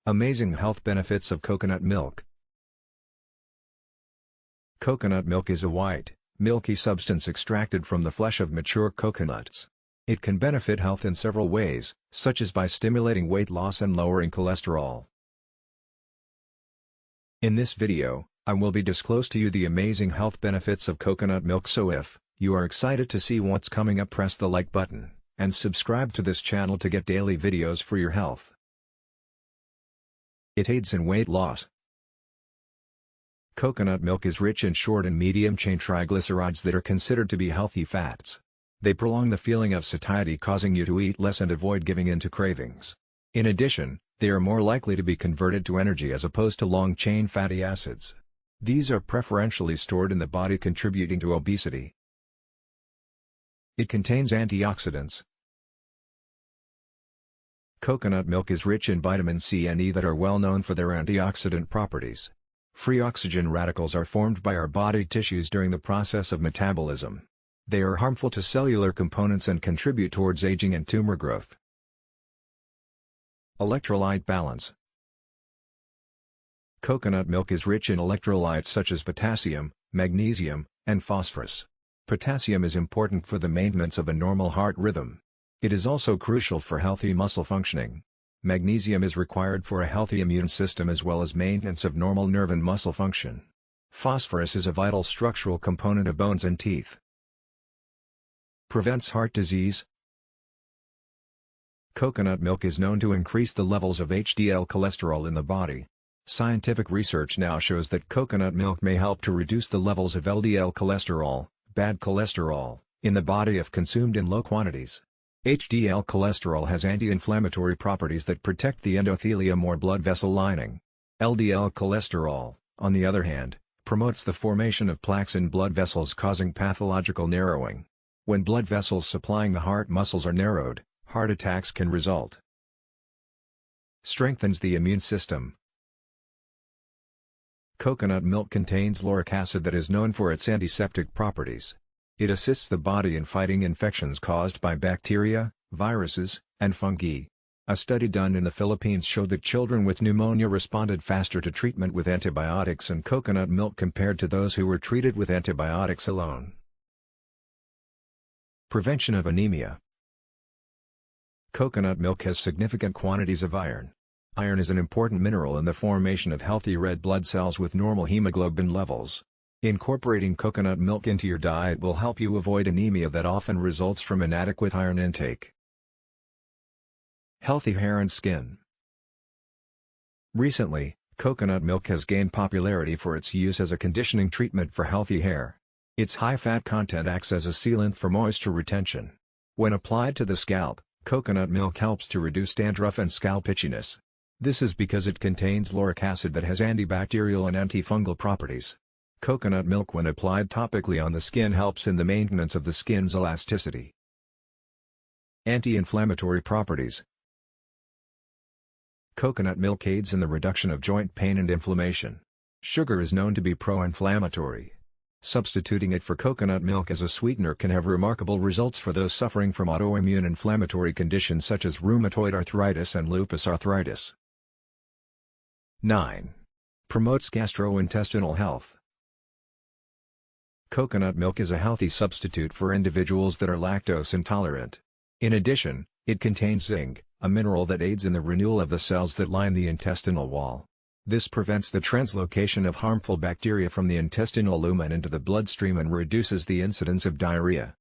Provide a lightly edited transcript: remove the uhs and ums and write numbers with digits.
Amazing health benefits of coconut milk. Coconut milk is a white, milky substance extracted from the flesh of mature coconuts. It can benefit health in several ways, such as by stimulating weight loss and lowering cholesterol. In this video, I will be disclosed to you the amazing health benefits of coconut milk, so if you are excited to see what's coming up, press the like button, and subscribe to this channel to get daily videos for your health. It aids in weight loss. Coconut milk is rich in short and medium-chain triglycerides that are considered to be healthy fats. They prolong the feeling of satiety, causing you to eat less and avoid giving in to cravings. In addition, they are more likely to be converted to energy as opposed to long-chain fatty acids. These are preferentially stored in the body, contributing to obesity. It contains antioxidants. Coconut milk is rich in vitamin C and E that are well known for their antioxidant properties. Free oxygen radicals are formed by our body tissues during the process of metabolism. They are harmful to cellular components and contribute towards aging and tumor growth. Electrolyte balance. Coconut milk is rich in electrolytes such as potassium, magnesium, and phosphorus. Potassium is important for the maintenance of a normal heart rhythm. It is also crucial for healthy muscle functioning. Magnesium is required for a healthy immune system as well as maintenance of normal nerve and muscle function. Phosphorus is a vital structural component of bones and teeth. Prevents heart disease. Coconut milk is known to increase the levels of HDL cholesterol in the body. Scientific research now shows that coconut milk may help to reduce the levels of LDL cholesterol, bad cholesterol, in the body if consumed in low quantities. HDL cholesterol has anti-inflammatory properties that protect the endothelium or blood vessel lining. LDL cholesterol, on the other hand, promotes the formation of plaques in blood vessels, causing pathological narrowing. When blood vessels supplying the heart muscles are narrowed, heart attacks can result. Strengthens the immune system. Coconut milk contains lauric acid that is known for its antiseptic properties. It assists the body in fighting infections caused by bacteria, viruses, and fungi. A study done in the Philippines showed that children with pneumonia responded faster to treatment with antibiotics and coconut milk compared to those who were treated with antibiotics alone. Prevention of anemia. Coconut milk has significant quantities of iron. Iron is an important mineral in the formation of healthy red blood cells with normal hemoglobin levels. Incorporating coconut milk into your diet will help you avoid anemia that often results from inadequate iron intake. Healthy hair and skin. Recently, coconut milk has gained popularity for its use as a conditioning treatment for healthy hair. Its high fat content acts as a sealant for moisture retention. When applied to the scalp, coconut milk helps to reduce dandruff and scalp itchiness. This is because it contains lauric acid that has antibacterial and antifungal properties. Coconut milk, when applied topically on the skin, helps in the maintenance of the skin's elasticity. Anti-inflammatory properties. Coconut milk aids in the reduction of joint pain and inflammation. Sugar is known to be pro-inflammatory. Substituting it for coconut milk as a sweetener can have remarkable results for those suffering from autoimmune inflammatory conditions such as rheumatoid arthritis and lupus arthritis. 9. Promotes gastrointestinal health. Coconut milk is a healthy substitute for individuals that are lactose intolerant. In addition, it contains zinc, a mineral that aids in the renewal of the cells that line the intestinal wall. This prevents the translocation of harmful bacteria from the intestinal lumen into the bloodstream and reduces the incidence of diarrhea.